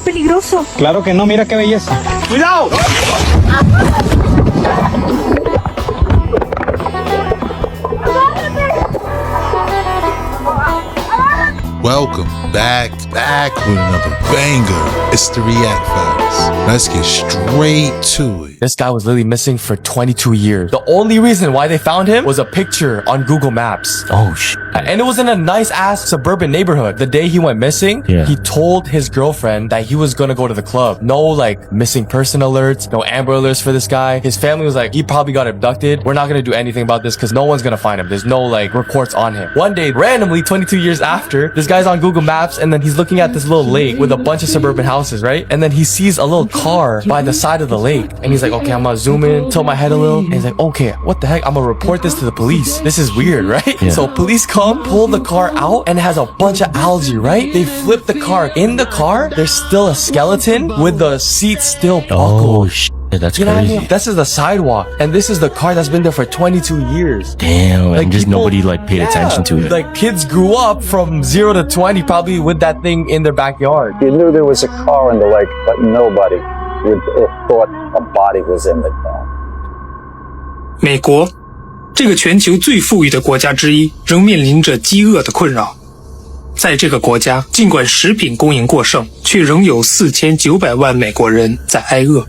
peligroso. Claro que no, mira qué belleza. ¡Cuidado! Welcome back with another banger. It's the React Files. Let's get straight to it. This guy was literally missing for 22 years. The only reason why they found him was a picture on Google Maps. Oh, shit. And it was in a nice ass suburban neighborhood. The day he went missing, he told his girlfriend that he was gonna go to the club. No like missing person alerts, no Amber alerts for this guy. His family was like, he probably got abducted. We're not gonna do anything about this because no one's gonna find him. There's no like reports on him. One day, randomly, 22 years after, this guy's on Google Maps and then he's looking at this little lake with a bunch of suburban houses, right? And then he sees a little car by the side of the lake. And he's like, okay, I'm gonna zoom in, tilt my head a little. And he's like, okay, what the heck? I'm gonna report this to the police. This is weird, right? Yeah. So police come, pull the car out, and it has a bunch of algae, right? They flip the car. In the car, there's still a skeleton with the seat still buckled. Oh, shit. That's you know crazy. What I mean? This is the sidewalk, and this is the car that's been there for 22 years. Damn, like and just people, nobody like paid attention to it. Like kids grew up from 0 to 20 probably with that thing in their backyard. You knew there was a car in the lake, but nobody would have thought a body was in the car. 美国，这个全球最富裕的国家之一，仍面临着饥饿的困扰。在这个国家，尽管食品供应过剩，却仍有4900万美国人在挨饿。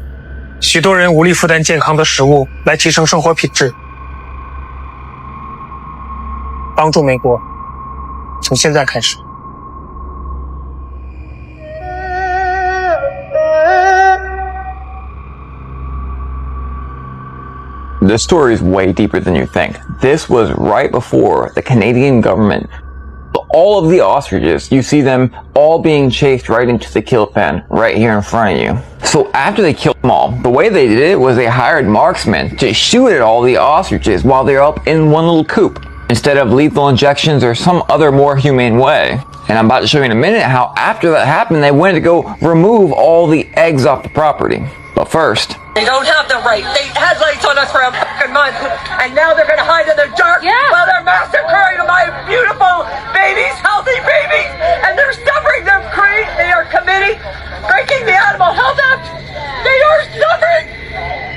许多人无力负担健康的食物来提升生活品质。帮助美国，从现在开始。This story is way deeper than you think. This was right before the Canadian government. All of the ostriches, you see them all being chased right into the kill pen right here in front of you. So after they killed them all, the way they did it was they hired marksmen to shoot at all the ostriches while they're up in one little coop, instead of lethal injections or some other more humane way. And I'm about to show you in a minute how after that happened, they went to go remove all the eggs off the property. But first, they don't have the right. They had lights on us for a fucking month, and now they're gonna hide in the dark while they're massacring my beautiful babies, healthy babies, and they're suffering. They are committing, breaking the Animal Health Act. They are suffering.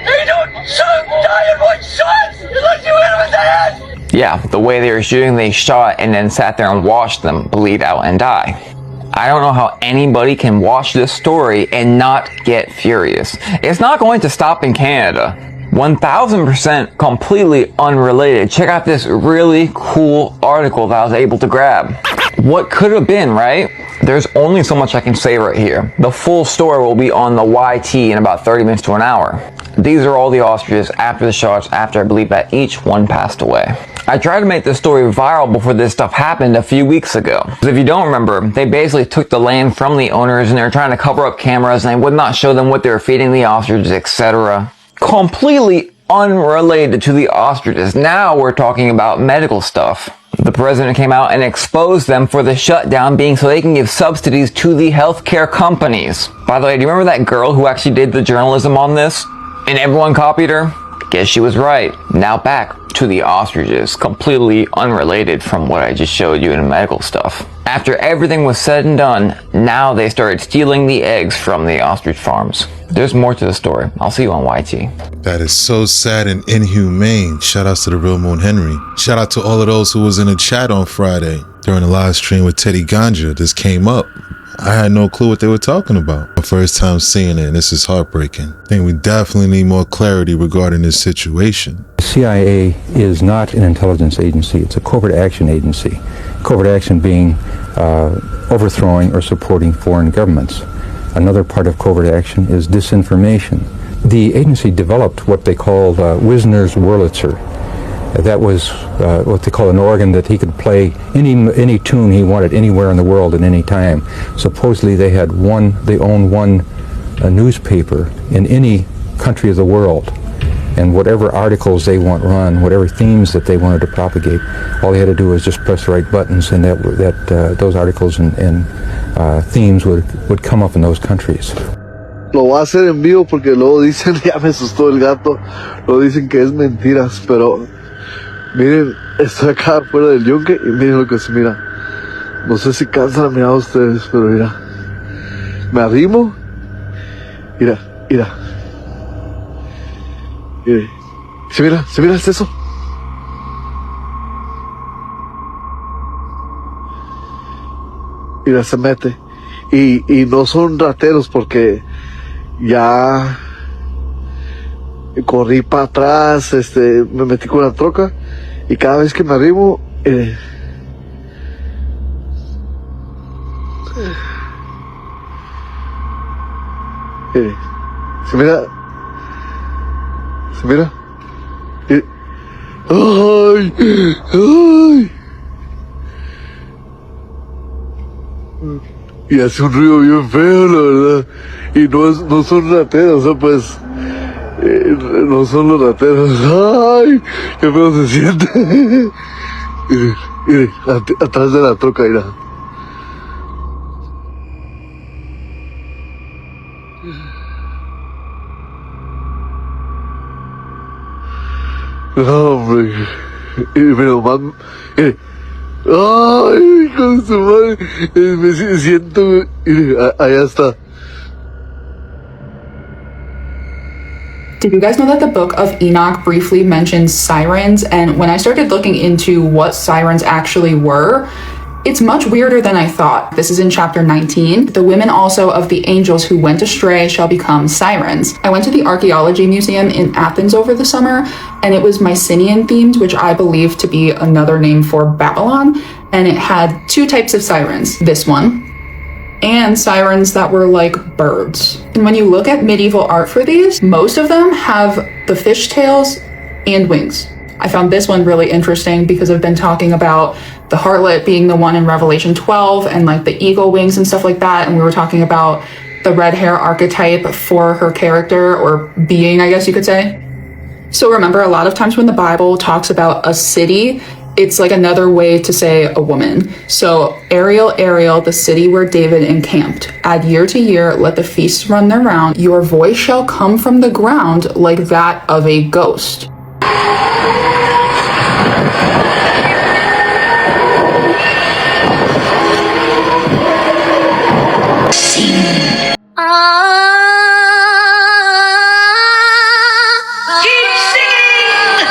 They don't die in one shot unless you hit them in the head. Yeah, the way they were shooting, they shot and then sat there and watched them bleed out and die. I don't know how anybody can watch this story and not get furious. It's not going to stop in Canada. 1000% completely unrelated. Check out this really cool article that I was able to grab. What could have been, right? There's only so much I can say right here. The full story will be on the YT in about 30 minutes to an hour. These are all the ostriches after the shots, after I believe that each one passed away. I tried to make this story viral before this stuff happened a few weeks ago. If you don't remember, they basically took the land from the owners and they were trying to cover up cameras and they would not show them what they were feeding the ostriches, etc. Completely unrelated to the ostriches. Now we're talking about medical stuff. The president came out and exposed them for the shutdown being so they can give subsidies to the healthcare companies. By the way, do you remember that girl who actually did the journalism on this? And everyone copied her? Guess she was right. Now back to the ostriches, completely unrelated from what I just showed you in medical stuff. After everything was said and done, now they started stealing the eggs from the ostrich farms. There's more to the story. I'll see you on YT. That is so sad and inhumane. Shout outs to the Real Moon Henry. Shout out to all of those who was in the chat on Friday during the live stream with Teddy Ganja. This came up. I had no clue what they were talking about. My first time seeing it, and this is heartbreaking. I think we definitely need more clarity regarding this situation. The CIA is not an intelligence agency. It's a covert action agency. Covert action being overthrowing or supporting foreign governments. Another part of covert action is disinformation. The agency developed what they called Wisner's Wurlitzer. That was what they call an organ that he could play any tune he wanted anywhere in the world at any time. Supposedly they owned one newspaper in any country of the world, and whatever articles they want run, whatever themes that they wanted to propagate, all they had to do was just press the right buttons, and those articles and themes would come up in those countries. Lo voy a hacer en vivo porque luego dicen, ya me asustó el gato, lo dicen que es mentiras, pero miren, estoy acá afuera del yunque y miren lo que se mira. No sé si cansan a mirar ustedes, pero mira, me arrimo. Mira. ¿Se mira eso? Mira, se mete. Y no son rateros porque ya corrí para atrás, me metí con la troca y cada vez que me arrimo, se mira. ¡Ay! Y hace un ruido bien feo, la verdad. Y no son rateros, o sea, pues, no son los rateros. ¡Ay! ¡Qué feo se siente! Mire, atrás de la troca, mira. No, hombre. Pero más. Ay, con su madre. Me siento. Allá está. Did you guys know that the Book of Enoch briefly mentions sirens? And when I started looking into what sirens actually were, it's much weirder than I thought. This is in chapter 19. The women also of the angels who went astray shall become sirens. I went to the Archaeology Museum in Athens over the summer, and it was Mycenaean themed, which I believe to be another name for Babylon. And it had two types of sirens. This one, and sirens that were like birds. And when you look at medieval art for these, most of them have the fishtails and wings. I found this one really interesting because I've been talking about the harlot being the one in Revelation 12 and like the eagle wings and stuff like that. And we were talking about the red hair archetype for her character or being, I guess you could say. So remember, a lot of times when the Bible talks about a city, it's like another way to say a woman. So Ariel, the city where David encamped. Add year to year, let the feasts run their round. Your voice shall come from the ground like that of a ghost.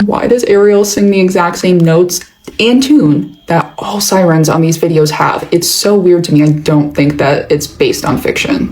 Why does Ariel sing the exact same notes and tune that all sirens on these videos have? It's so weird to me. I don't think that it's based on fiction.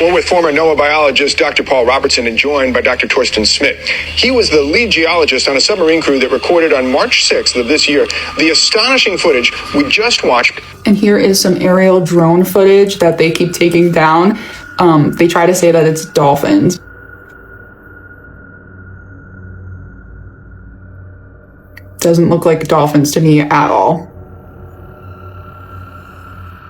We're with former NOAA biologist Dr. Paul Robertson and joined by Dr. Torsten Smith. He was the lead geologist on a submarine crew that recorded on March 6th of this year the astonishing footage we just watched. And here is some aerial drone footage that they keep taking down. They try to say that it's dolphins. Doesn't look like dolphins to me at all.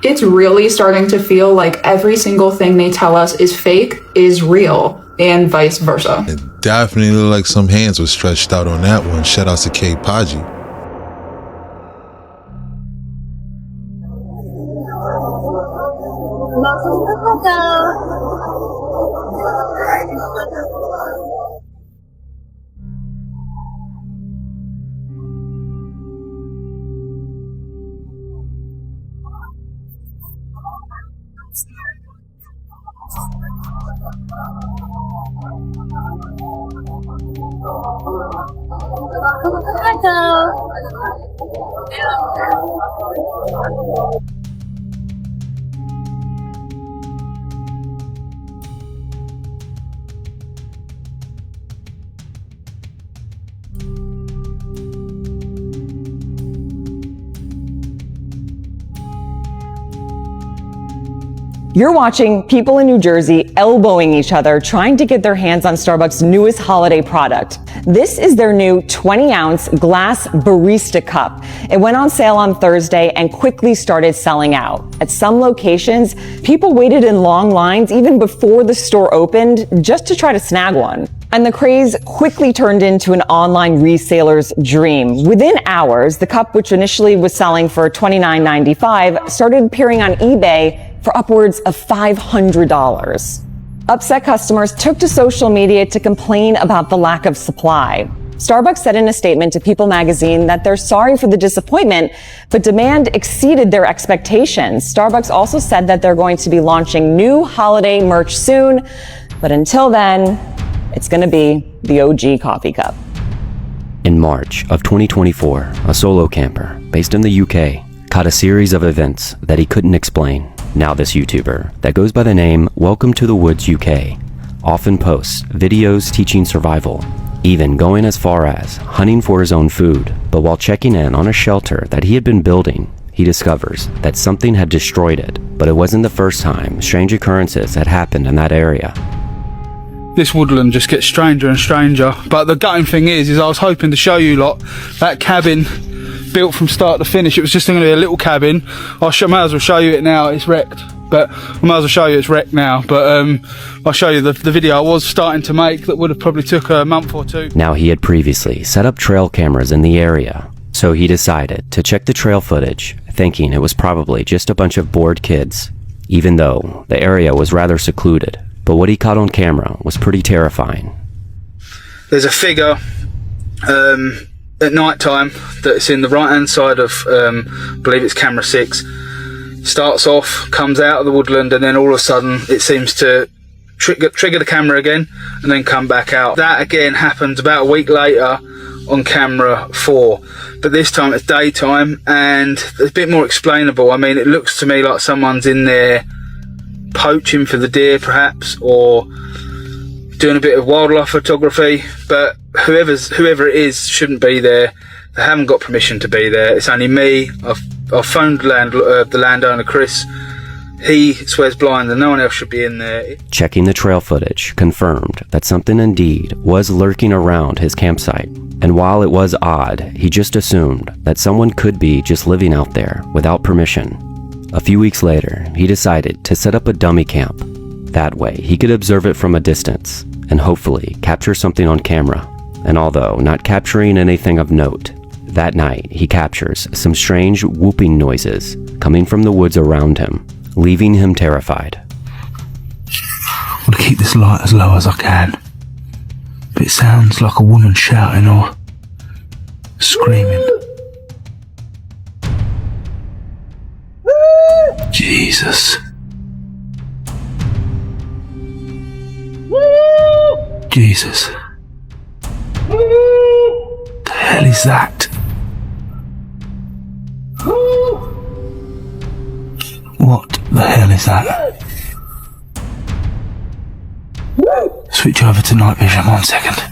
It's really starting to feel like every single thing they tell us is fake is real, and vice versa. It definitely looked like some hands were stretched out on that one. Shout out to K. Paji. You're watching people in New Jersey elbowing each other, trying to get their hands on Starbucks' newest holiday product. This is their new 20-ounce glass barista cup. It went on sale on Thursday and quickly started selling out. At some locations, people waited in long lines even before the store opened just to try to snag one. And the craze quickly turned into an online reseller's dream. Within hours, the cup, which initially was selling for $29.95, started appearing on eBay for upwards of $500. Upset customers took to social media to complain about the lack of supply. Starbucks said in a statement to People magazine that they're sorry for the disappointment, but demand exceeded their expectations. Starbucks also said that they're going to be launching new holiday merch soon, but until then, it's going to be the OG coffee cup. In March of 2024, a solo camper based in the UK caught a series of events that he couldn't explain. Now this YouTuber that goes by the name Welcome to the Woods UK often posts videos teaching survival, even going as far as hunting for his own food. But while checking in on a shelter that he had been building, he discovers that something had destroyed it. But it wasn't the first time strange occurrences had happened in that area. This woodland just gets stranger and stranger. But the gutting thing is I was hoping to show you lot that cabin built from start to finish. It was just going to be a little cabin. Might as well show you it now. It's wrecked. But I might as well show you it's wrecked now. But I'll show you the video I was starting to make that would have probably took a month or two. Now he had previously set up trail cameras in the area, so he decided to check the trail footage, thinking it was probably just a bunch of bored kids, even though the area was rather secluded. But what he caught on camera was pretty terrifying. There's a figure at night time that's in the right hand side of I believe it's camera 6. Starts off, comes out of the woodland, and then all of a sudden it seems to trigger the camera again and then come back out. That again happens about a week later on camera 4, but this time it's daytime and it's a bit more explainable. I mean, it looks to me like someone's in there poaching for the deer perhaps, or doing a bit of wildlife photography, but whoever it is shouldn't be there. They haven't got permission to be there. It's only me. I've phoned the landowner Chris. He swears blind that no one else should be in there. Checking the trail footage confirmed that something indeed was lurking around his campsite. And while it was odd, he just assumed that someone could be just living out there without permission. A few weeks later, he decided to set up a dummy camp. That way, he could observe it from a distance and hopefully capture something on camera. And although not capturing anything of note, that night he captures some strange whooping noises coming from the woods around him, leaving him terrified. I want to keep this light as low as I can, but it sounds like a woman shouting or screaming. Jesus. Jesus. The hell is that? What the hell is that? Switch over to night vision 1 second.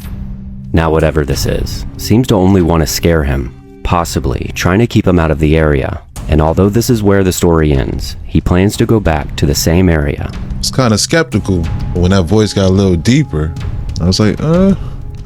Now whatever this is, seems to only want to scare him, possibly trying to keep him out of the area. And although this is where the story ends, he plans to go back to the same area. I was kind of skeptical, but when that voice got a little deeper, I was like, I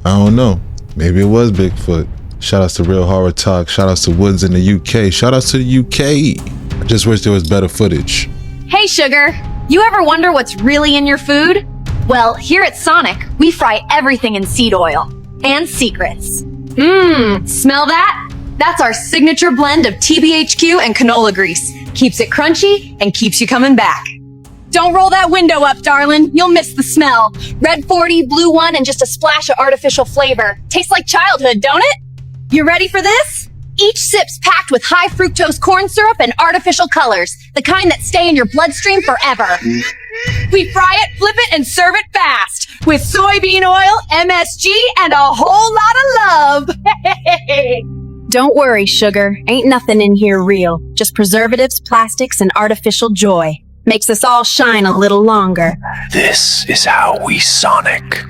don't know. Maybe it was Bigfoot. Shout outs to Real Horror Talk. Shout outs to Woods in the UK. Shout outs to the UK. I just wish there was better footage. Hey, Sugar. You ever wonder what's really in your food? Well, here at Sonic, we fry everything in seed oil. And secrets. Smell that? That's our signature blend of TBHQ and canola grease. Keeps it crunchy and keeps you coming back. Don't roll that window up, darling. You'll miss the smell. Red 40, blue 1, and just a splash of artificial flavor. Tastes like childhood, don't it? You ready for this? Each sip's packed with high fructose corn syrup and artificial colors, the kind that stay in your bloodstream forever. We fry it, flip it, and serve it fast with soybean oil, MSG, and a whole lot of love. Don't worry, Sugar. Ain't nothing in here real. Just preservatives, plastics, and artificial joy. Makes us all shine a little longer. This is how we Sonic.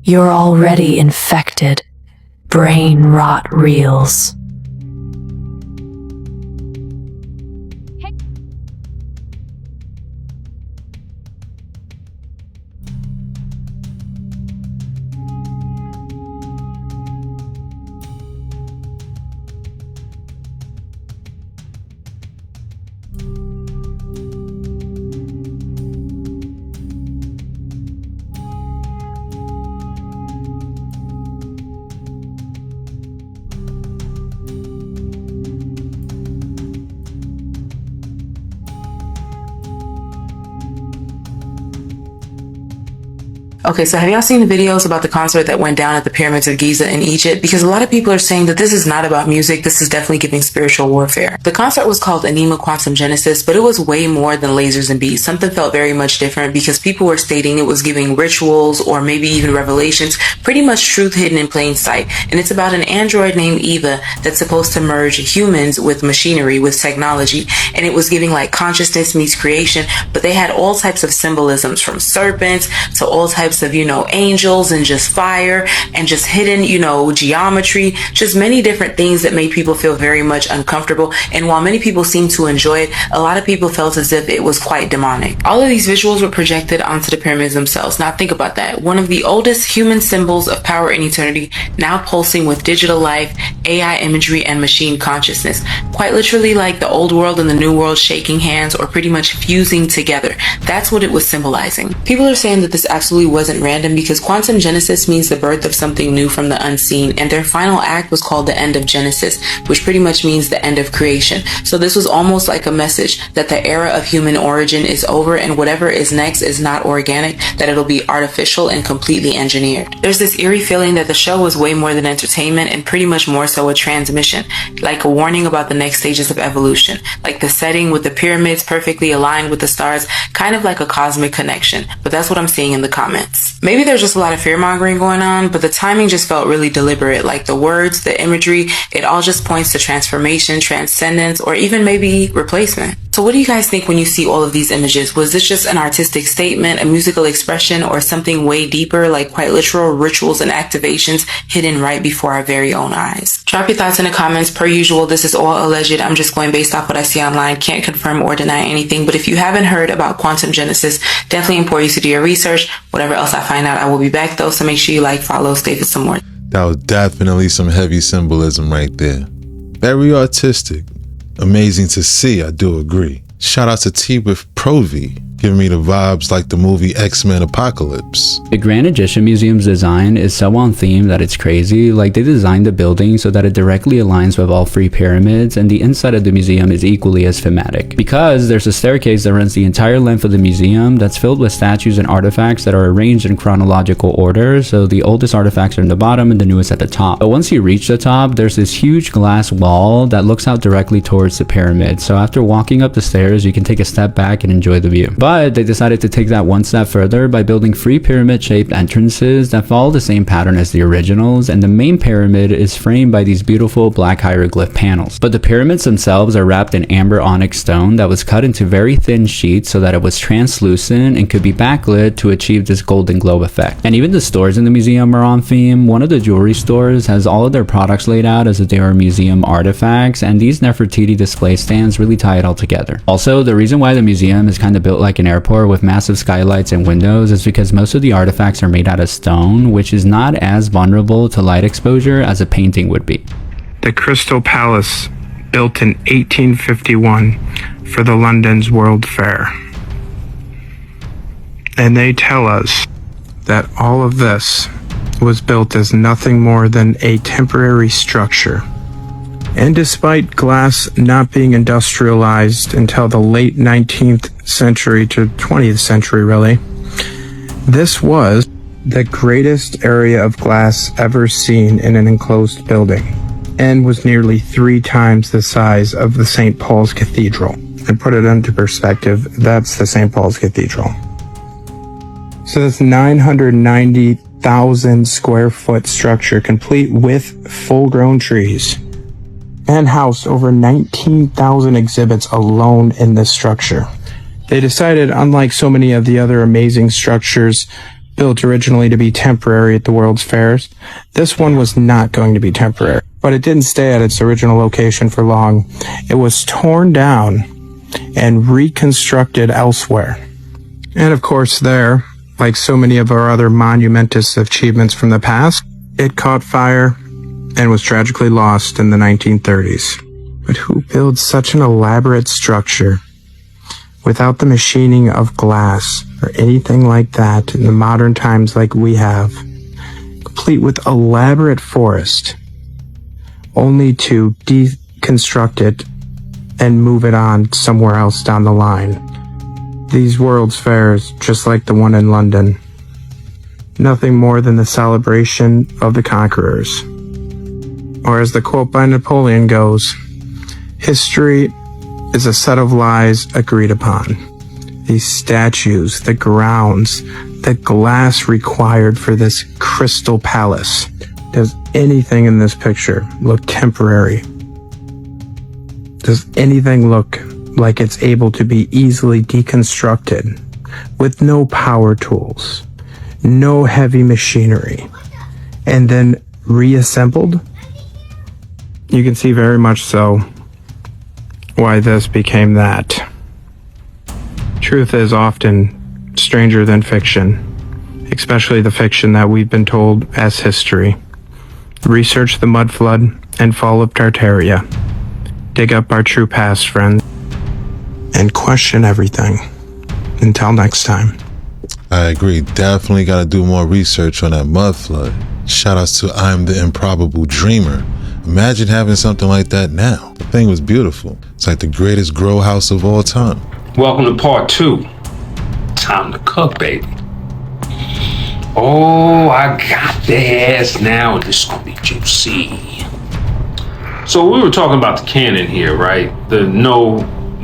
You're already infected. Brain rot reels. Okay, so have y'all seen the videos about the concert that went down at the pyramids of Giza in Egypt? Because a lot of people are saying that this is not about music, this is definitely giving spiritual warfare. The concert was called Anima Quantum Genesis, but it was way more than lasers and beats. Something felt very much different because people were stating it was giving rituals or maybe even revelations, pretty much truth hidden in plain sight. And it's about an android named Eva that's supposed to merge humans with machinery, with technology. And it was giving like consciousness meets creation, but they had all types of symbolisms from serpents to all types of, angels and just fire and just hidden, geometry, just many different things that made people feel very much uncomfortable. And while many people seemed to enjoy it, a lot of people felt as if it was quite demonic. All of these visuals were projected onto the pyramids themselves. Now think about that. One of the oldest human symbols of power and eternity, now pulsing with digital life, AI imagery, and machine consciousness. Quite literally like the old world and the new world shaking hands or pretty much fusing together. That's what it was symbolizing. People are saying that this absolutely wasn't random because quantum genesis means the birth of something new from the unseen, and their final act was called the end of Genesis, which pretty much means the end of creation. So this was almost like a message that the era of human origin is over and whatever is next is not organic, that it'll be artificial and completely engineered. There's this eerie feeling that the show was way more than entertainment and pretty much more so a transmission, like a warning about the next stages of evolution, like the setting with the pyramids perfectly aligned with the stars, kind of like a cosmic connection. But that's what I'm seeing in the comments. Maybe there's just a lot of fear-mongering going on, but the timing just felt really deliberate. Like the words, the imagery, it all just points to transformation, transcendence, or even maybe replacement. So what do you guys think when you see all of these images? Was this just an artistic statement, a musical expression, or something way deeper, like quite literal rituals and activations hidden right before our very own eyes? Drop your thoughts in the comments. Per usual, this is all alleged. I'm just going based off what I see online. Can't confirm or deny anything. But if you haven't heard about quantum genesis, definitely implore you to do your research. Whatever else I find out, I will be back though. So make sure you like, follow, stay for some more. That was definitely some heavy symbolism right there. Very artistic. Amazing to see, I do agree. Shout out to T with Provi, giving me the vibes like the movie X-Men Apocalypse. The Grand Egyptian Museum's design is so on theme that it's crazy. Like, they designed the building so that it directly aligns with all three pyramids, and the inside of the museum is equally as thematic. Because there's a staircase that runs the entire length of the museum that's filled with statues and artifacts that are arranged in chronological order, so the oldest artifacts are in the bottom and the newest at the top. But once you reach the top, there's this huge glass wall that looks out directly towards the pyramid, so after walking up the stairs, you can take a step back and enjoy the view. But they decided to take that one step further by building 3 pyramid-shaped entrances that follow the same pattern as the originals, and the main pyramid is framed by these beautiful black hieroglyph panels. But the pyramids themselves are wrapped in amber onyx stone that was cut into very thin sheets so that it was translucent and could be backlit to achieve this golden glow effect. And even the stores in the museum are on theme. One of the jewelry stores has all of their products laid out as if they are museum artifacts, and these Nefertiti display stands really tie it all together. Also, the reason why the museum is kind of built like an airport with massive skylights and windows is because most of the artifacts are made out of stone, which is not as vulnerable to light exposure as a painting would be. The Crystal Palace, built in 1851 for the London's World Fair. And they tell us that all of this was built as nothing more than a temporary structure. And despite glass not being industrialized until the late 19th century to 20th century really, this was the greatest area of glass ever seen in an enclosed building, and was nearly 3 times the size of the St. Paul's Cathedral. And put it into perspective, that's the St. Paul's Cathedral. So this 990,000 square foot structure, complete with full-grown trees, and housed over 19,000 exhibits alone in this structure. They decided, unlike so many of the other amazing structures built originally to be temporary at the World's Fairs, this one was not going to be temporary. But it didn't stay at its original location for long. It was torn down and reconstructed elsewhere. And of course there, like so many of our other monumentous achievements from the past, it caught fire and was tragically lost in the 1930s. But who builds such an elaborate structure without the machining of glass or anything like that in the modern times like we have, complete with elaborate forest, only to deconstruct it and move it on somewhere else down the line? These World's Fairs, just like the one in London, nothing more than the celebration of the conquerors. Or as the quote by Napoleon goes, history is a set of lies agreed upon. These statues, the grounds, the glass required for this crystal palace. Does anything in this picture look temporary? Does anything look like it's able to be easily deconstructed with no power tools, no heavy machinery, and then reassembled? You can see very much so why this became that. Truth is often stranger than fiction, especially the fiction that we've been told as history. Research the mud flood and fall of Tartaria. Dig up our true past, friends, and question everything. Until next time. I agree. Definitely got to do more research on that mud flood. Shout outs to I'm the Improbable Dreamer. Imagine having something like that now. The thing was beautiful. It's like the greatest grow house of all time. Welcome to part 2. Time to cook, baby. Oh, I got this now, and this is gonna be juicy. So we were talking about the cannon here, right? The no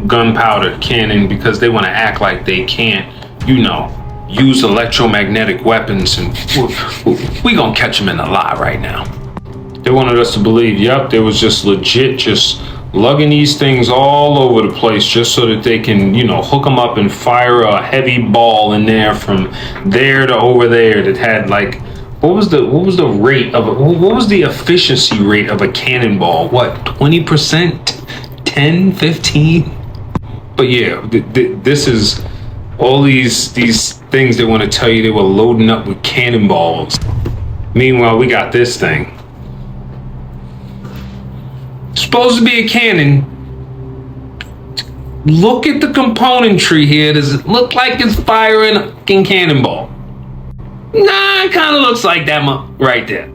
gunpowder cannon, because they want to act like they can't, use electromagnetic weapons, and we gonna catch them in a lie right now. They wanted us to believe, yep, they was just legit, just lugging these things all over the place just so that they can, hook them up and fire a heavy ball in there from there to over there that had like, what was the rate of what was the efficiency rate of a cannonball? What, 20%? 10, 15? But yeah, this is all these things they want to tell you they were loading up with cannonballs. Meanwhile, we got this thing. Supposed to be a cannon. Look at the componentry here. Does it look like it's firing a fucking cannonball? Nah, it kind of looks like that right there.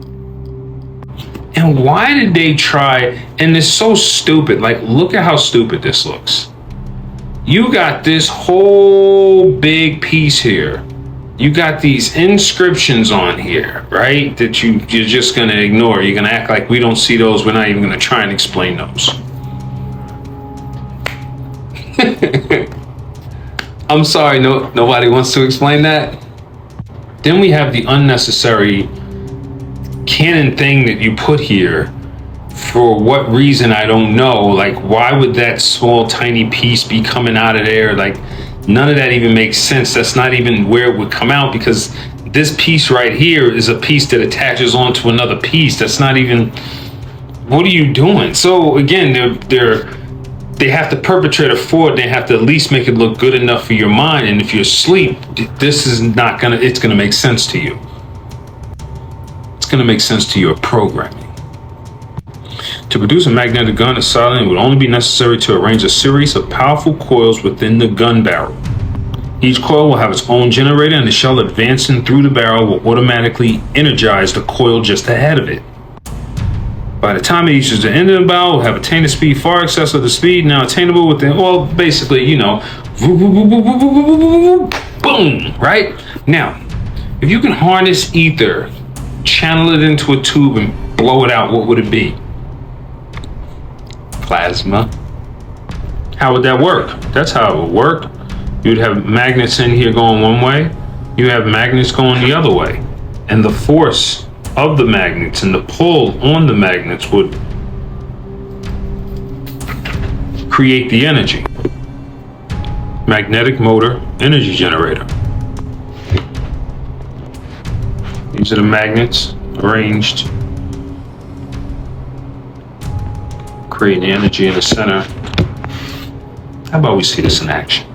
And why did they try? And it's so stupid. Like, look at how stupid this looks. You got this whole big piece here. You got these inscriptions on here, right? That you're just gonna ignore. You're gonna act like we don't see those. We're not even gonna try and explain those. I'm sorry, nobody wants to explain that. Then we have the unnecessary cannon thing that you put here. For what reason, I don't know. Like, why would that small, tiny piece be coming out of there? Like, none of that even makes sense. That's not even where it would come out, because this piece right here is a piece that attaches onto another piece. That's not even, what are you doing? So again, they have to perpetrate a fraud. They have to at least make it look good enough for your mind. And if you're asleep, this is not gonna, it's gonna make sense to you. It's gonna make sense to your programming. To produce a magnetic gun, a silent, it would only be necessary to arrange a series of powerful coils within the gun barrel. Each coil will have its own generator, and the shell advancing through the barrel will automatically energize the coil just ahead of it. By the time it reaches the end of the barrel, it will have attained a speed far excess of the speed now attainable within, well, basically, boom, right? Now, if you can harness ether, channel it into a tube and blow it out, what would it be? Plasma. How would that work? That's how it would work. You'd have magnets in here going one way. You have magnets going the other way. And the force of the magnets and the pull on the magnets would create the energy. Magnetic motor energy generator. These are the magnets arranged. Creating energy in the center. How about we see this in action?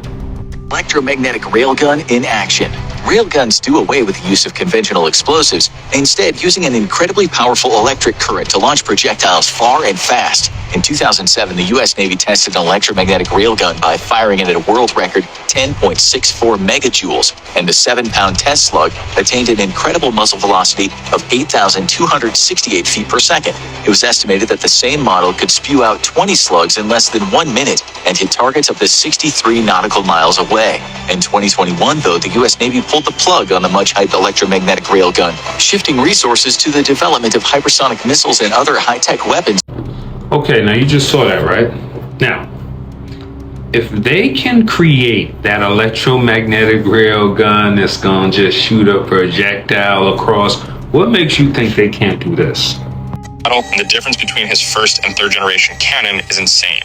Electromagnetic railgun in action. Railguns do away with the use of conventional explosives, instead using an incredibly powerful electric current to launch projectiles far and fast. In 2007, the U.S. Navy tested an electromagnetic railgun by firing it at a world record 10.64 megajoules, and the 7-pound test slug attained an incredible muzzle velocity of 8,268 feet per second. It was estimated that the same model could spew out 20 slugs in less than 1 minute and hit targets up to 63 nautical miles away. In 2021, though, the U.S. Navy pulled the plug on the much-hyped electromagnetic railgun, shifting resources to the development of hypersonic missiles and other high-tech weapons. Okay, now you just saw that, right? Now, if they can create that electromagnetic railgun that's gonna just shoot a projectile across, what makes you think they can't do this? And the difference between his first and third generation cannon is insane.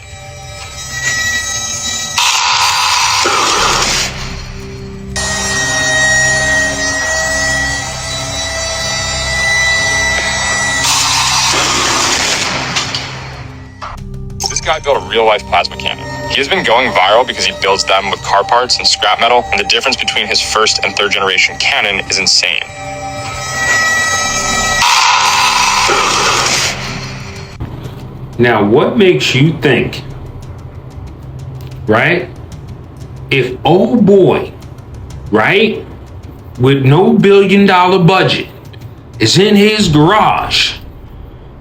This guy built a real-life plasma cannon. He has been going viral because he builds them with car parts and scrap metal, and the difference between his first and third generation cannon is insane. Now, what makes you think, right? If old boy, right, with no $1 billion budget is in his garage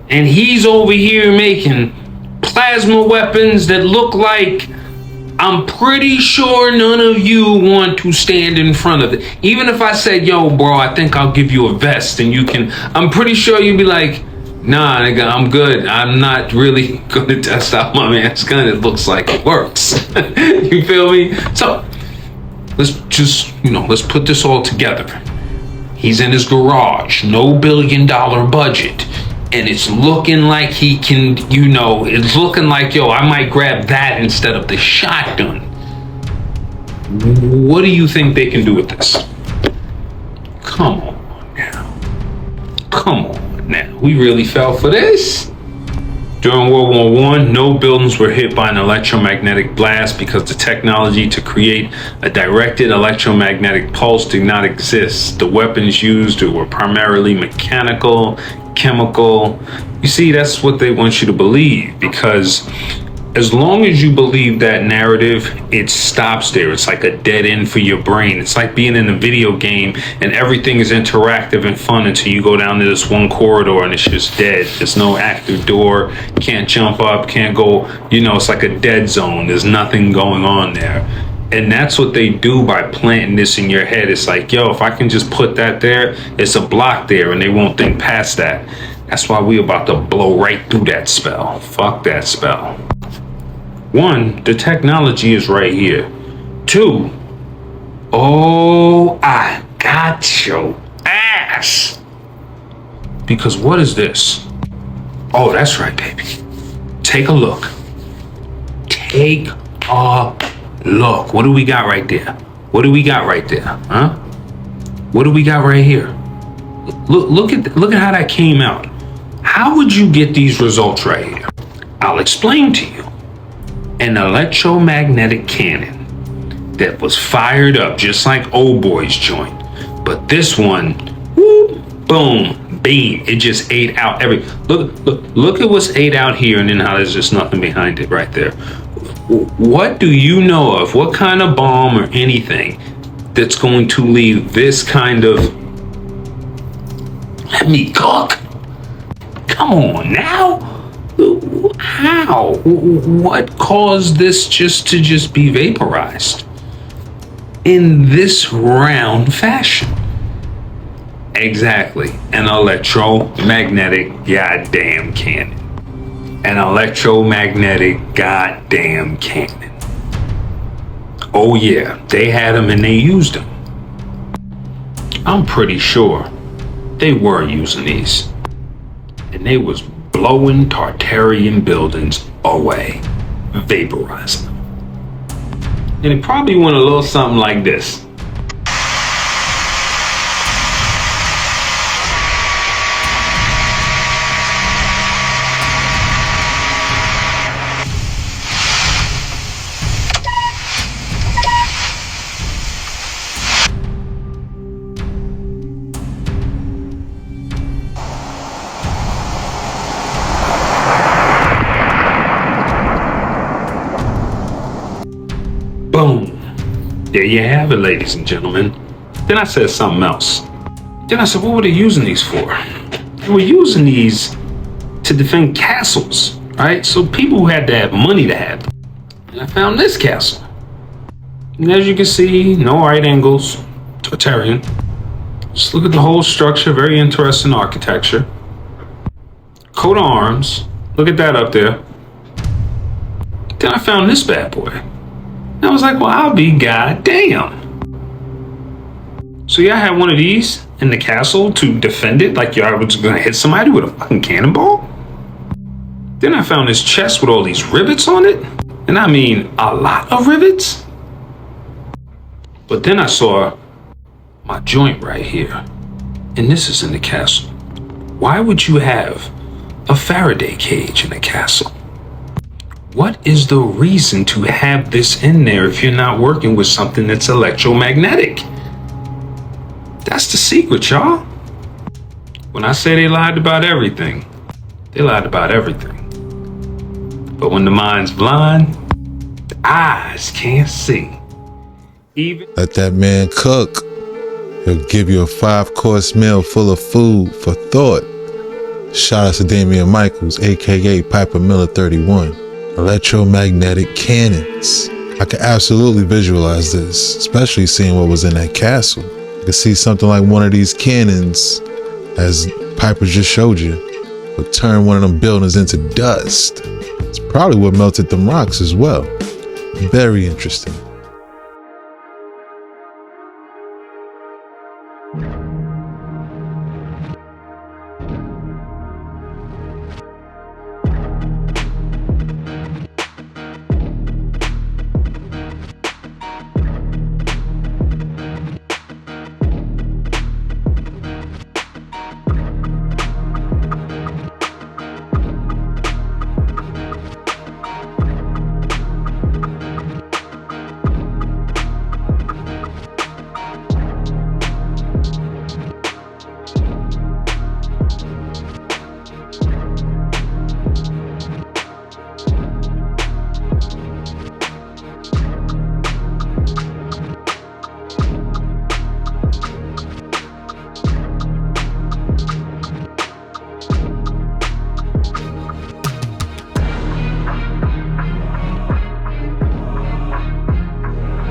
and he's over here making plasma weapons that look like, I'm pretty sure none of you want to stand in front of it. Even if I said, yo, bro, I think I'll give you a vest and you can, I'm pretty sure you'd be like, nah, nigga, I'm good. I'm not really gonna test out my man's gun. It looks like it works. You feel me? So let's just, let's put this all together. He's in his garage, no $1 billion budget. And it's looking like he can, it's looking like, yo, I might grab that instead of the shotgun. What do you think they can do with this? Come on now. Come on now. We really fell for this? During World War I, no buildings were hit by an electromagnetic blast because the technology to create a directed electromagnetic pulse did not exist. The weapons used were primarily mechanical, chemical. You see, that's what they want you to believe, because as long as you believe that narrative, it stops there. It's like a dead end for your brain. It's like being in a video game and everything is interactive and fun until you go down to this one corridor and it's just dead. There's no active door, can't jump up, can't go, it's like a dead zone. There's nothing going on there. And that's what they do by planting this in your head. It's like, yo, if I can just put that there, it's a block there and they won't think past that. That's why we about to blow right through that spell. Fuck that spell. 1, the technology is right here. 2, oh, I got your ass. Because what is this? Oh, that's right, baby. Take a look. Take a look. What do we got right there? What do we got right there? Huh? What do we got right here? Look at how that came out. How would you get these results right here? I'll explain to you. An electromagnetic cannon that was fired up just like old boy's joint, but this one, whoop, boom, beam, it just ate out every. Look at what's ate out here, and then how there's just nothing behind it right there. What do you know of? What kind of bomb or anything that's going to leave this kind of? Let me cook. Come on now. How? What caused this to be vaporized in this round fashion? Exactly, an electromagnetic goddamn cannon. An electromagnetic goddamn cannon. Oh yeah, they had them and they used them. I'm pretty sure they were using these, and they was blowing Tartarian buildings away, vaporizing them. And it probably went a little something like this. Boom. There you have it, ladies and gentlemen. Then I said something else. Then I said, what were they using these for? They were using these to defend castles, right? So people who had to have money to have them. And I found this castle. And as you can see, no right angles, Tartarian. Just look at the whole structure, very interesting architecture. Coat of arms, look at that up there. Then I found this bad boy. And I was like, well, I'll be goddamn. So y'all had one of these in the castle to defend it, like y'all was gonna hit somebody with a fucking cannonball? Then I found this chest with all these rivets on it. And I mean, a lot of rivets. But then I saw my joint right here. And this is in the castle. Why would you have a Faraday cage in a castle? What is the reason to have this in there if you're not working with something that's electromagnetic? That's the secret, y'all. When I say they lied about everything, they lied about everything. But when the mind's blind, the eyes can't see. Let that man cook. He'll give you a 5-course meal full of food for thought. Shout out to Damian Michaels, aka Piper Miller 31. Electromagnetic cannons. I can absolutely visualize this, especially seeing what was in that castle. You can see something like one of these cannons, as Piper just showed you, would turn one of them buildings into dust. It's probably what melted them rocks as well. Very interesting.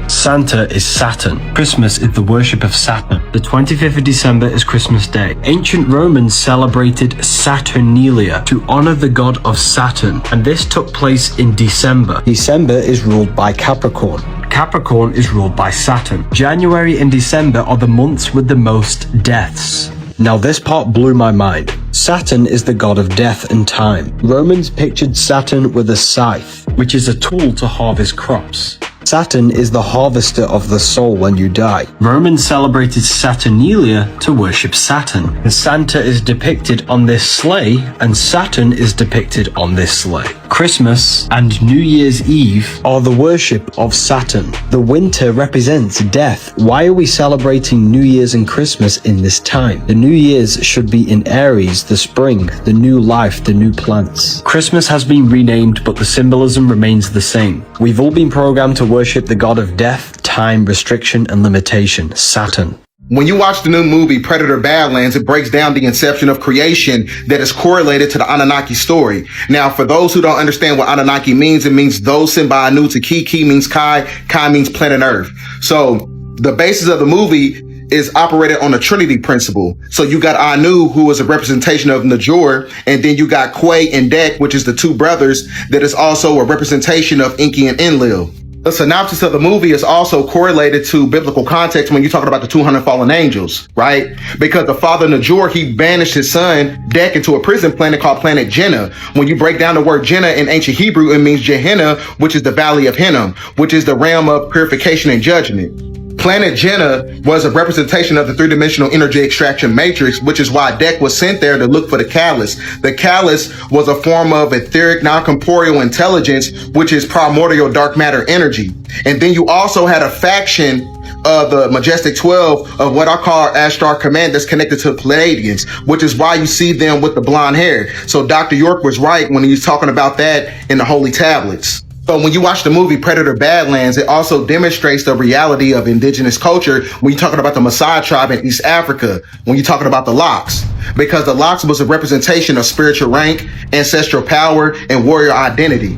Santa is Saturn. Christmas is the worship of Saturn. The 25th of December is Christmas Day. Ancient Romans celebrated Saturnalia to honor the god of Saturn, and this took place in December. December is ruled by Capricorn. Capricorn is ruled by Saturn. January and December are the months with the most deaths. Now this part blew my mind. Saturn is the god of death and time. Romans pictured Saturn with a scythe, which is a tool to harvest crops. Saturn is the harvester of the soul when you die. Romans celebrated Saturnalia to worship Saturn. The Santa is depicted on this sleigh, and Saturn is depicted on this sleigh. Christmas and New Year's Eve are the worship of Saturn. The winter represents death. Why are we celebrating New Year's and Christmas in this time? The New Year's should be in Aries, the spring, the new life, the new plants. Christmas has been renamed, but the symbolism remains the same. We've all been programmed to worship the god of death, time, restriction, and limitation, Saturn. When you watch the new movie Predator Badlands, it breaks down the inception of creation that is correlated to the Anunnaki story. Now, for those who don't understand what Anunnaki means, it means those sent by Anu to Ki. Ki means Kai. Kai means planet Earth. So the basis of the movie is operated on a Trinity principle. So you got Anu, who is a representation of Najor, and then you got Quay and Dek, which is the two brothers, that is also a representation of Enki and Enlil. The synopsis of the movie is also correlated to biblical context when you're talking about the 200 fallen angels, right? Because the father Najor, he banished his son Dek into a prison planet called Planet Jenna. When you break down the word Jenna in ancient Hebrew, it means Gehenna, which is the valley of Hinnom, which is the realm of purification and judgment. Planet Jenna was a representation of the three-dimensional energy extraction matrix, which is why Dek was sent there to look for the Callus. The Callus was a form of etheric, non-corporeal intelligence, which is primordial dark matter energy. And then you also had a faction of the Majestic 12 of what I call Ashtar Command that's connected to Pleiadians, which is why you see them with the blonde hair. So Dr. York was right when he was talking about that in the Holy Tablets. So when you watch the movie Predator Badlands, it also demonstrates the reality of indigenous culture when you're talking about the Maasai tribe in East Africa, when you're talking about the Lox, because the Lox was a representation of spiritual rank, ancestral power, and warrior identity.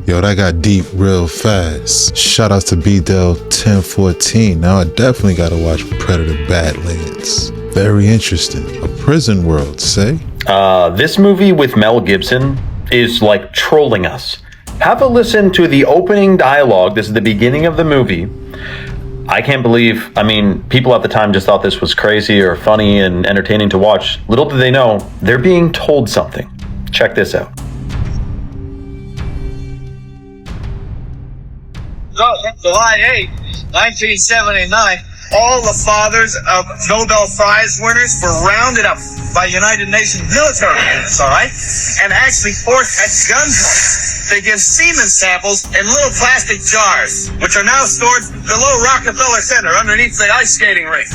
Yo, that got deep real fast. Shout out to BDel1014. Now I definitely gotta watch Predator Badlands. Very interesting. A prison world, say? This movie with Mel Gibson is like trolling us. Have a listen to the opening dialogue. This is the beginning of the movie. I can't believe, people at the time just thought this was crazy or funny and entertaining to watch. Little do they know, they're being told something. Check this out. July 8, 1979, all the fathers of Nobel Prize winners were rounded up by United Nations military units, all right? And actually forced at gunpoint to give semen samples in little plastic jars, which are now stored below Rockefeller Center underneath the ice skating rink.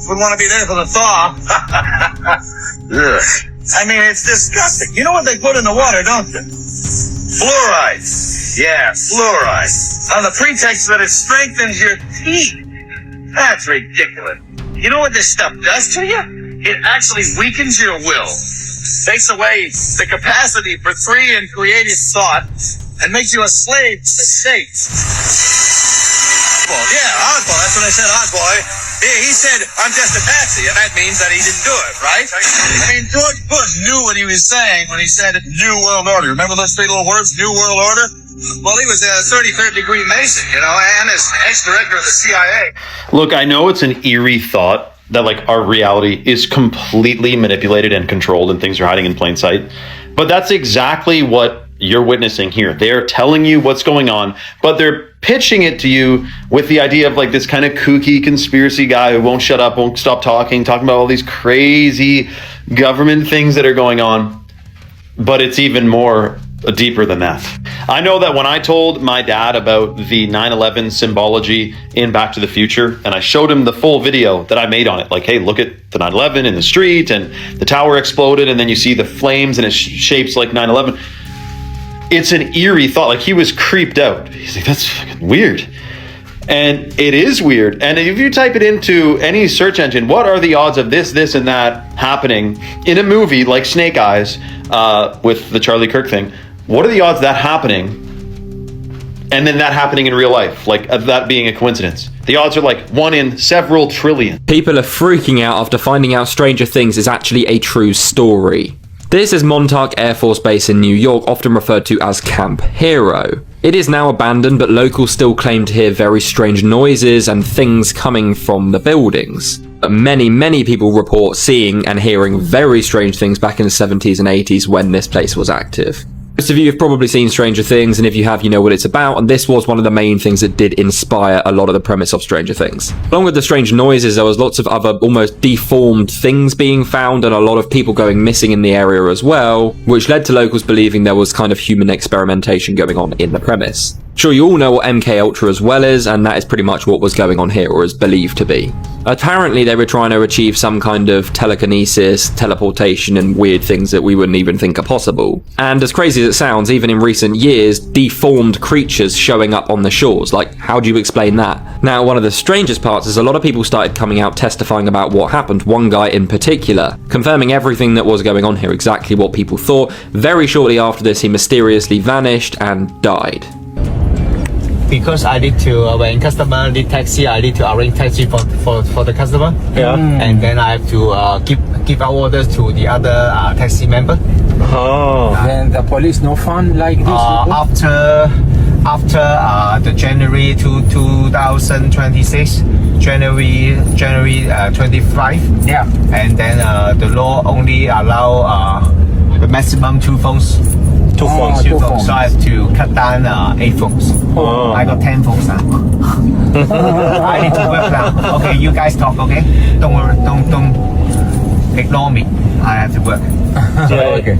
Wouldn't want to be there for the thaw. It's disgusting. You know what they put in the water, don't you? Fluoride. Yeah, fluoride. On the pretext that it strengthens your teeth. That's ridiculous. You know what this stuff does to you? It actually weakens your will. Takes away the capacity for free and creative thought and makes you a slave to the state. Yeah, Oswald. That's what I said, Oswald. Yeah, he said, I'm just a patsy, and that means that he didn't do it, right? George Bush knew what he was saying when he said New World Order. Remember those three little words, New World Order? Well, he was a 33rd degree Mason, and as ex-director of the CIA. Look, I know it's an eerie thought that our reality is completely manipulated and controlled and things are hiding in plain sight. But that's exactly what you're witnessing here. They're telling you what's going on, but they're pitching it to you with the idea of this kind of kooky conspiracy guy who won't shut up, won't stop talking about all these crazy government things that are going on. But it's even more deeper than that. I know that when I told my dad about the 9/11 symbology in Back to the Future, and I showed him the full video that I made on it, hey, look at the 9/11 in the street, and the tower exploded, and then you see the flames, and it shapes like 9/11. It's an eerie thought. He was creeped out. He's like, that's fucking weird. And it is weird. And if you type it into any search engine, what are the odds of this, and that happening in a movie like Snake Eyes with the Charlie Kirk thing? What are the odds of that happening and then that happening in real life? Of that being a coincidence? The odds are 1 in several trillion. People are freaking out after finding out Stranger Things is actually a true story. This is Montauk Air Force Base in New York, often referred to as Camp Hero. It is now abandoned, but locals still claim to hear very strange noises and things coming from the buildings. But many people report seeing and hearing very strange things back in the 70s and 80s when this place was active. Most of you have probably seen Stranger Things, and if you have, you know what it's about, and this was one of the main things that did inspire a lot of the premise of Stranger Things. Along with the strange noises, there was lots of other almost deformed things being found, and a lot of people going missing in the area as well, which led to locals believing there was kind of human experimentation going on in the premise. Sure, you all know what MK Ultra as well is, and that is pretty much what was going on here, or is believed to be. Apparently, they were trying to achieve some kind of telekinesis, teleportation, and weird things that we wouldn't even think are possible. And as crazy as it sounds, even in recent years, deformed creatures showing up on the shores. How do you explain that? Now, one of the strangest parts is a lot of people started coming out testifying about what happened, one guy in particular, confirming everything that was going on here, exactly what people thought. Very shortly after this, he mysteriously vanished and died. Because I need to, when customer need taxi, I need to arrange taxi for the customer. Yeah. And then I have to give our orders to the other taxi member. Oh. And the police no fun like this? After the January 2026, January 25. Yeah. And then the law only allow the maximum 2 phones. Two phones. So I have to cut down 8 phones. Oh. I got 10 phones now. I need to work now. Okay, you guys talk, okay? Don't worry, don't ignore me. I have to work. Okay.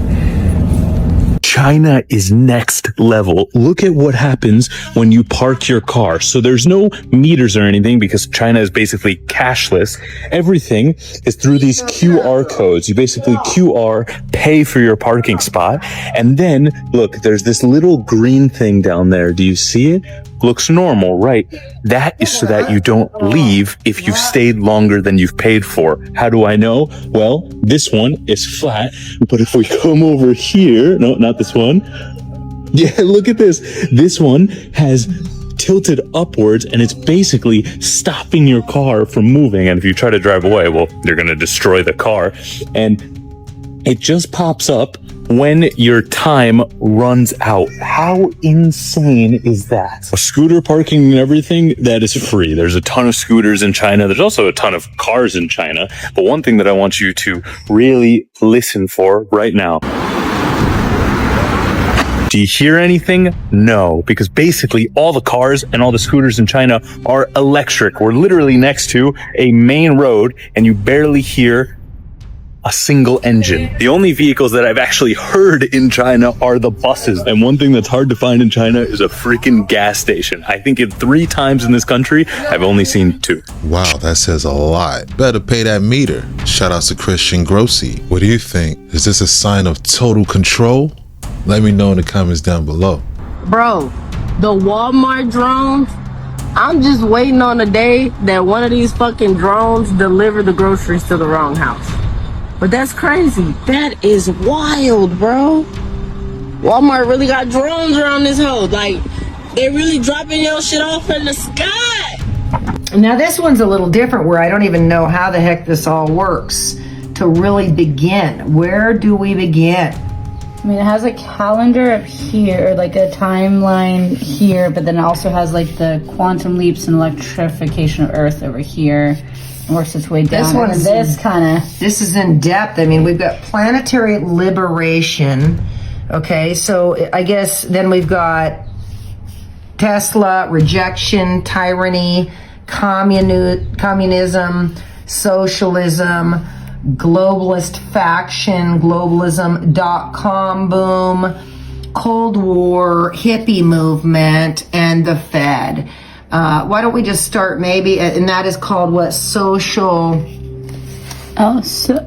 China is next level. Look at what happens when you park your car. So there's no meters or anything because China is basically cashless. Everything is through these QR codes. You basically QR, pay for your parking spot. And then look, there's this little green thing down there. Do you see it? Looks normal, right? That is so that you don't leave if you've stayed longer than you've paid for. How do I know? Well, this one is flat, but if we come over here, no, not this one. Yeah, look at this. This one has tilted upwards and it's basically stopping your car from moving. And if you try to drive away, well, you're going to destroy the car. And it just pops up when your time runs out. How insane is that? A scooter parking and everything, that is free. There's a ton of scooters in China. There's also a ton of cars in China. But one thing that I want you to really listen for right now. Do you hear anything? No, because basically all the cars and all the scooters in China are electric. We're literally next to a main road and you barely hear a single engine. The only vehicles that I've actually heard in China are the buses. And one thing that's hard to find in China is a freaking gas station. I think in 3 times in this country, I've only seen 2. Wow, that says a lot. Better pay that meter. Shout out to Christian Grossi. What do you think? Is this a sign of total control? Let me know in the comments down below. Bro, the Walmart drones, I'm just waiting on the day that one of these fucking drones deliver the groceries to the wrong house. But that's crazy. That is wild, bro. Walmart really got drones around this hoe. Like, they really dropping your shit off in the sky. Now this one's a little different where I don't even know how the heck this all works to really begin. Where do we begin? I mean, it has a calendar up here, like a timeline here, but then it also has like the quantum leaps and electrification of Earth over here. Works its way down. This is in depth. I mean, we've got planetary liberation. Okay, so I guess then we've got Tesla, rejection, tyranny, communism, socialism, globalist faction, globalism, .com boom, Cold War, hippie movement, and the Fed. Why don't we just start maybe, and that is called what?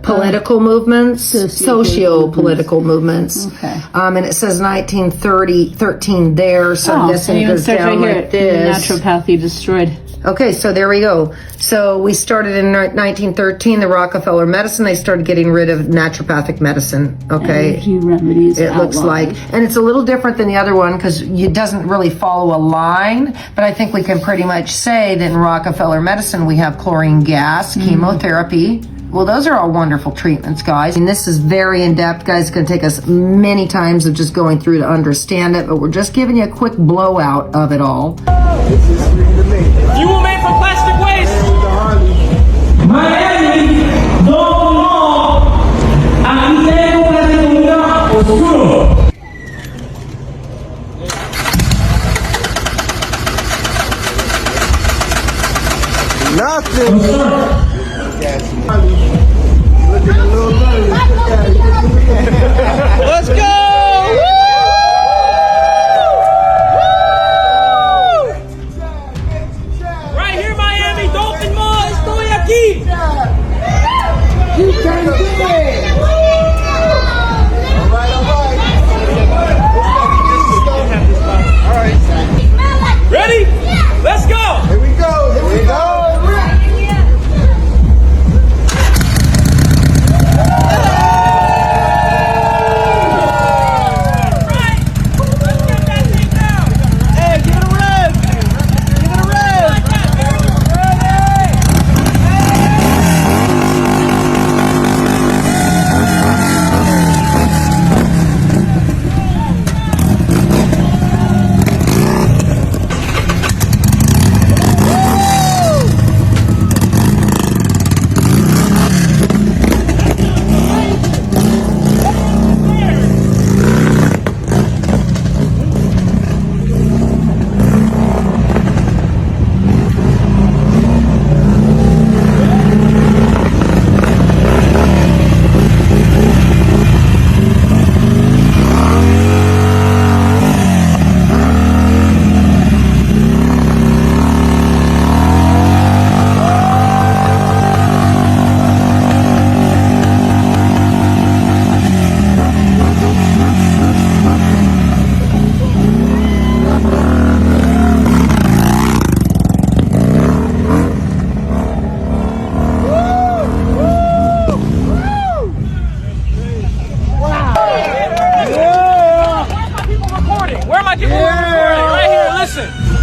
Political movements? Socio-political movements. Okay. And it says 1913 there, so I'm guessing it goes down like this. Naturopathy destroyed. Okay, so there we go. So we started in 1913, the Rockefeller medicine. They started getting rid of naturopathic medicine. Okay, Energy remedies it looks like, and it's a little different than the other one because it doesn't really follow a line. But I think we can pretty much say that in Rockefeller medicine we have chlorine gas, chemotherapy. Well, those are all wonderful treatments, guys. And this is very in-depth, guys. It's going to take us many times of just going through to understand it, but we're just giving you a quick blowout of it all. You were made from plastic waste. Miami, don't know. Aquí tengo una seguridad oscuro. Nothing. Let's go! Right here, Miami, Dolphin Mall, estoy aquí. You can do it. All right. Ready? Let's go. Here we go. Here we go.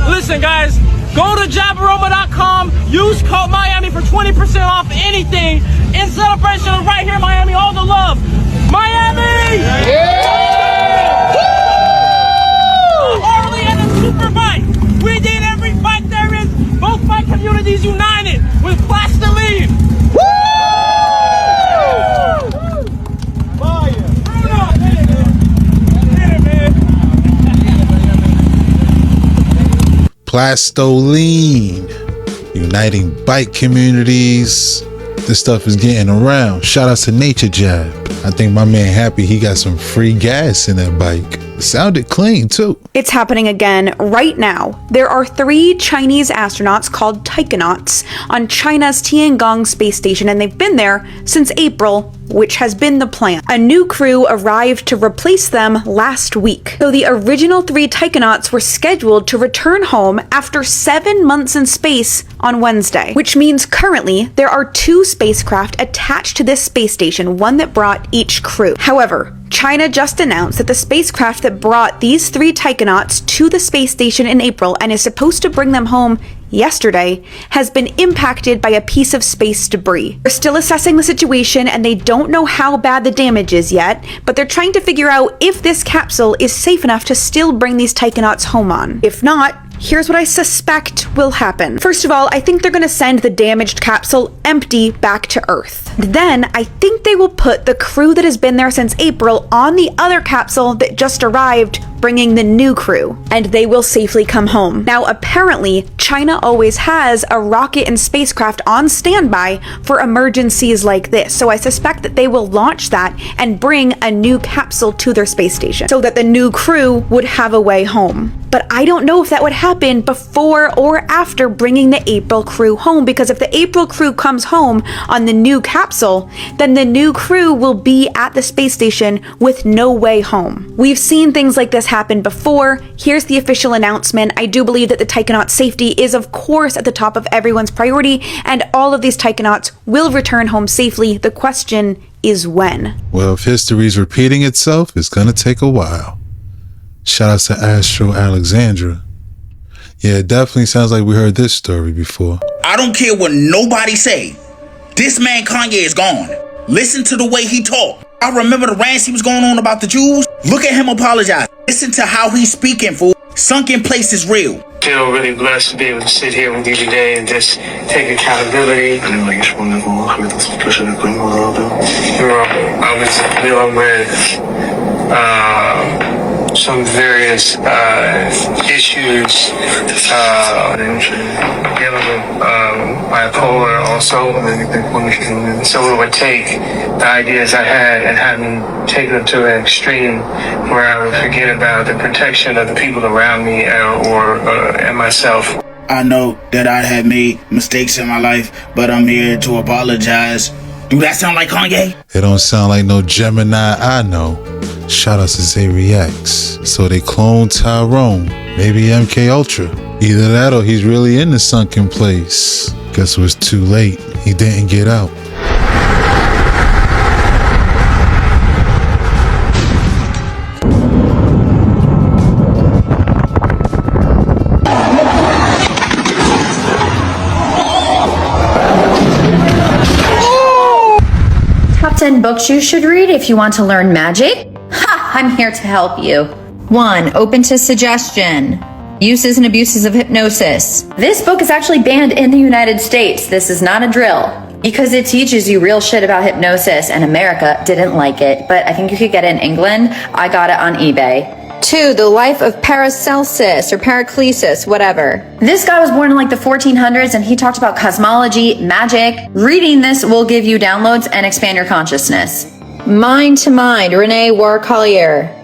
Listen, guys, go to Jabaroma.com, use code Miami for 20% off anything in celebration of right here in Miami. All the love. Miami! Yeah! Harley and a super bike. We did every bike there is. Both bike communities united with Plastic Leave. Woo! Plastoline, uniting bike communities. This stuff is getting around. Shout out to Nature Jab. I think my man happy he got some free gas in that bike. It sounded clean too. It's happening again right now. There are 3 Chinese astronauts called taikonauts on China's Tiangong space station, and they've been there since April, which has been the plan. A new crew arrived to replace them last week. So the original 3 taikonauts were scheduled to return home after 7 months in space on Wednesday, which means currently there are 2 spacecraft attached to this space station, one that brought each crew. However, China just announced that the spacecraft that brought these 3 taikonauts to the space station in April and is supposed to bring them home yesterday has been impacted by a piece of space debris. They're still assessing the situation and they don't know how bad the damage is yet, but they're trying to figure out if this capsule is safe enough to still bring these taikonauts home on. If not, here's what I suspect will happen. First of all, I think they're going to send the damaged capsule empty back to Earth. Then I think they will put the crew that has been there since April on the other capsule that just arrived, bringing the new crew, and they will safely come home. Now, apparently, China always has a rocket and spacecraft on standby for emergencies like this, so I suspect that they will launch that and bring a new capsule to their space station so that the new crew would have a way home. But I don't know if that would happen before or after bringing the April crew home, because if the April crew comes home on the new capsule, then the new crew will be at the space station with no way home. We've seen things like this happen before. Here's the official announcement. I do believe that the taikonauts' safety is of course at the top of everyone's priority, and all of these taikonauts will return home safely. The question is when. Well, if history's repeating itself, it's gonna take a while. Shout out to Astro Alexandra. Yeah, it definitely sounds like we heard this story before. I don't care what nobody say. This man Kanye is gone. Listen to the way he talked. I remember the rants he was going on about the Jews. Look at him apologize. Listen to how he's speaking, fool. Sunken place is real. I feel really blessed to be able to sit here with you today and just take accountability. I was dealing with some various issues, dealing with bipolar also. So it would take the ideas I had and have them taken them to an extreme where I would forget about the protection of the people around me and myself. I know that I have made mistakes in my life, but I'm here to apologize. Do that sound like Kanye? It don't sound like no Gemini I know. Shout out to Zariax. So they cloned Tyrone, maybe MK Ultra. Either that or he's really in the sunken place. Guess it was too late. He didn't get out. Top 10 books you should read if you want to learn magic? Ha! I'm here to help you. 1. Open to Suggestion. Uses and Abuses of Hypnosis. This book is actually banned in the United States. This is not a drill, because it teaches you real shit about hypnosis, and America didn't like it, but I think you could get it in England. I got it on eBay. 2. The Life of Paracelsus or Paraclesis, whatever. This guy was born in like the 1400s and he talked about cosmology, magic. Reading this will give you downloads and expand your consciousness. Mind to Mind, Renee War-Collier.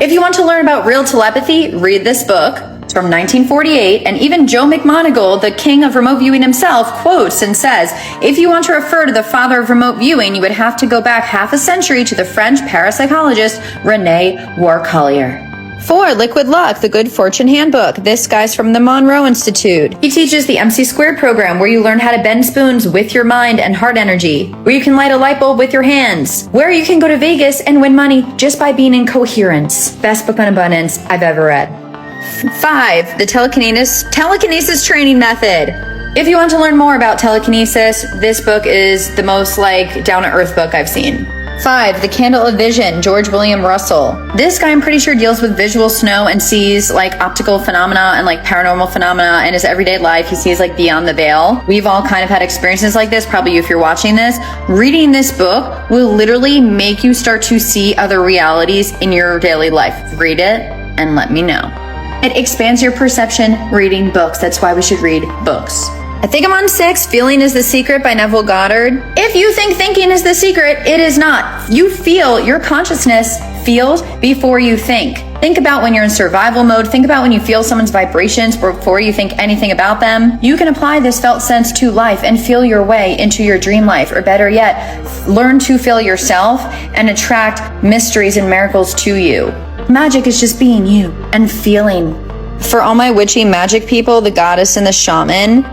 If you want to learn about real telepathy, read this book. It's from 1948, and even Joe McMoneagle, the king of remote viewing himself, quotes and says, if you want to refer to the father of remote viewing, you would have to go back half a century to the French parapsychologist Renee War-Collier. 4. Liquid Luck, The Good Fortune Handbook. This guy's from the Monroe Institute. He teaches the MC² program, where you learn how to bend spoons with your mind and heart energy, where you can light a light bulb with your hands, where you can go to Vegas and win money just by being in coherence. Best book on abundance I've ever read. 5. The telekinesis training method. If you want to learn more about telekinesis, this book is the most like down-to-earth book I've seen. 5. The Candle of Vision, George William Russell. This guy, I'm pretty sure, deals with visual snow and sees like optical phenomena and like paranormal phenomena in his everyday life. He sees like beyond the veil. We've all kind of had experiences like this, probably you if you're watching this. Reading this book will literally make you start to see other realities in your daily life. Read it and let me know. It expands your perception reading books. That's why we should read books. I think I'm on 6, Feeling is the Secret by Neville Goddard. If you think thinking is the secret, it is not. You feel, your consciousness feels before you think. Think about when you're in survival mode. Think about when you feel someone's vibrations before you think anything about them. You can apply this felt sense to life and feel your way into your dream life, or better yet, learn to feel yourself and attract mysteries and miracles to you. Magic is just being you and feeling. For all my witchy magic people, the goddess and the shaman,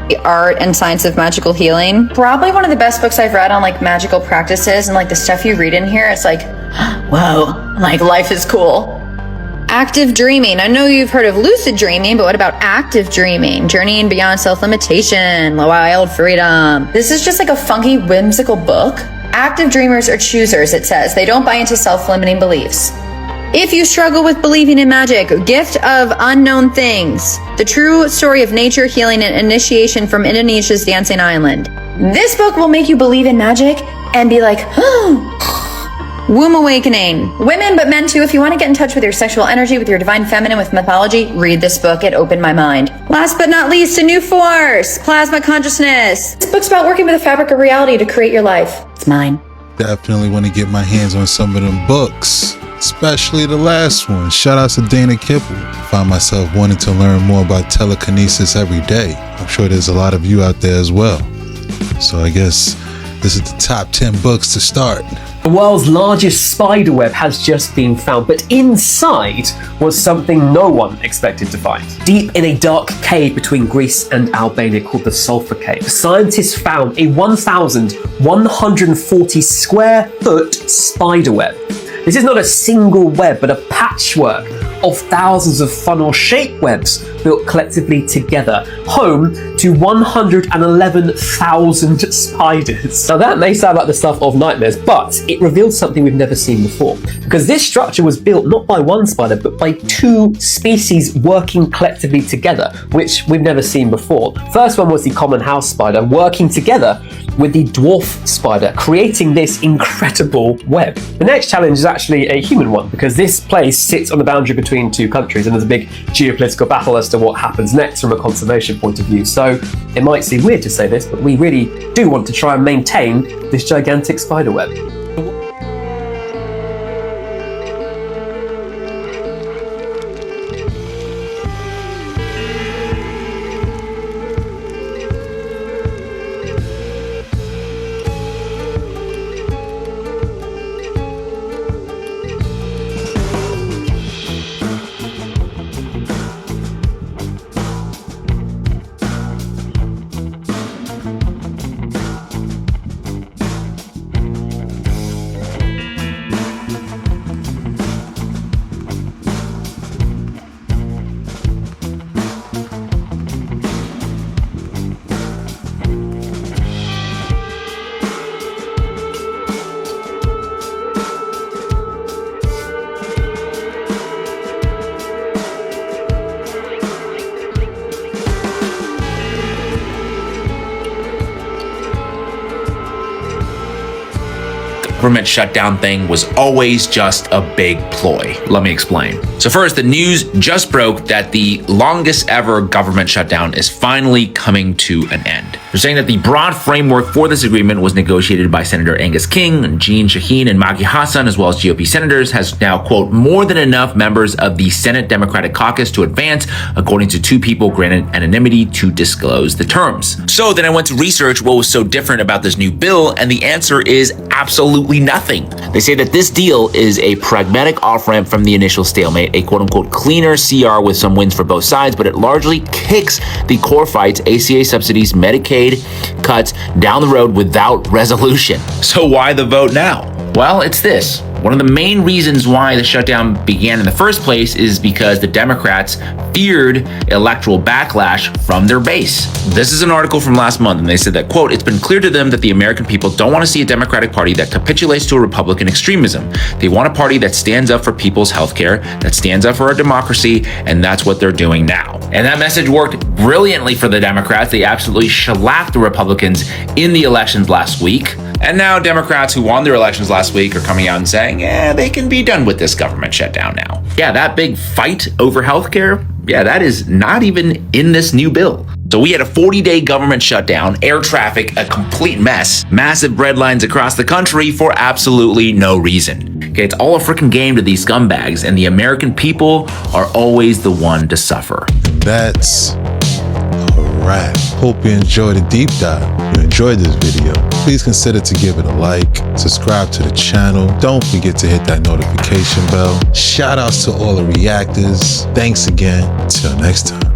the art and science of magical healing. Probably one of the best books I've read on like magical practices, and like the stuff you read in here, it's like, whoa, like life is cool. Active dreaming. I know you've heard of lucid dreaming, but what about active dreaming? Journeying beyond self-limitation, wild freedom. This is just like a funky, whimsical book. Active dreamers are choosers, it says. They don't buy into self-limiting beliefs. If you struggle with believing in magic, Gift of Unknown Things, the true story of nature, healing, and initiation from Indonesia's Dancing Island. This book will make you believe in magic and be like, Womb Awakening. Women, but men too, if you want to get in touch with your sexual energy, with your divine feminine, with mythology, read this book. It opened my mind. Last but not least, A New Force, Plasma Consciousness. This book's about working with the fabric of reality to create your life. It's mine. Definitely want to get my hands on some of them books, especially the last one. Shout out to Dana Kipple. I find myself wanting to learn more about telekinesis every day. I'm sure there's a lot of you out there as well. So I guess this is the top 10 books to start. The world's largest spiderweb has just been found, but inside was something no one expected to find. Deep in a dark cave between Greece and Albania called the Sulphur Cave, scientists found a 1,140 square foot spiderweb. This is not a single web, but a patchwork of thousands of funnel-shaped webs built collectively together, home to 111,000 spiders. Now that may sound like the stuff of nightmares, but it revealed something we've never seen before. Because this structure was built not by one spider, but by 2 species working collectively together, which we've never seen before. First one was the common house spider working together with the dwarf spider, creating this incredible web. The next challenge is actually a human one, because this place sits on the boundary between 2 countries, and there's a big geopolitical battle as to what happens next from a conservation point of view. So it might seem weird to say this, but we really do want to try and maintain this gigantic spider web. Government shutdown thing was always just a big ploy. Let me explain. So first, the news just broke that the longest ever government shutdown is finally coming to an end. They're saying that the broad framework for this agreement was negotiated by Senator Angus King, Jean Shaheen, and Maggie Hassan, as well as GOP senators, has now, quote, more than enough members of the Senate Democratic Caucus to advance, according to 2 people granted anonymity to disclose the terms. So then I went to research what was so different about this new bill, and the answer is absolutely nothing. They say that this deal is a pragmatic off-ramp from the initial stalemate, a quote-unquote cleaner CR with some wins for both sides, but it largely kicks the core fights, ACA subsidies, Medicaid cuts, down the road without resolution. So why the vote now? Well, it's this. One of the main reasons why the shutdown began in the first place is because the Democrats feared electoral backlash from their base. This is an article from last month, and they said that, quote, "It's been clear to them that the American people don't want to see a Democratic Party that capitulates to a Republican extremism. They want a party that stands up for people's healthcare, that stands up for our democracy, and that's what they're doing now." And that message worked brilliantly for the Democrats. They absolutely shellacked the Republicans in the elections last week. And now Democrats who won their elections last week are coming out and saying, yeah, they can be done with this government shutdown now. Yeah, that big fight over healthcare, yeah, that is not even in this new bill. So we had a 40-day government shutdown, air traffic, a complete mess, massive bread lines across the country for absolutely no reason. Okay, it's all a freaking game to these scumbags, and the American people are always the one to suffer. That's a wrap. Hope you enjoyed the deep dive. If you enjoyed this video, please consider to give it a like, subscribe to the channel. Don't forget to hit that notification bell. Shout outs to all the reactors. Thanks again. Till next time.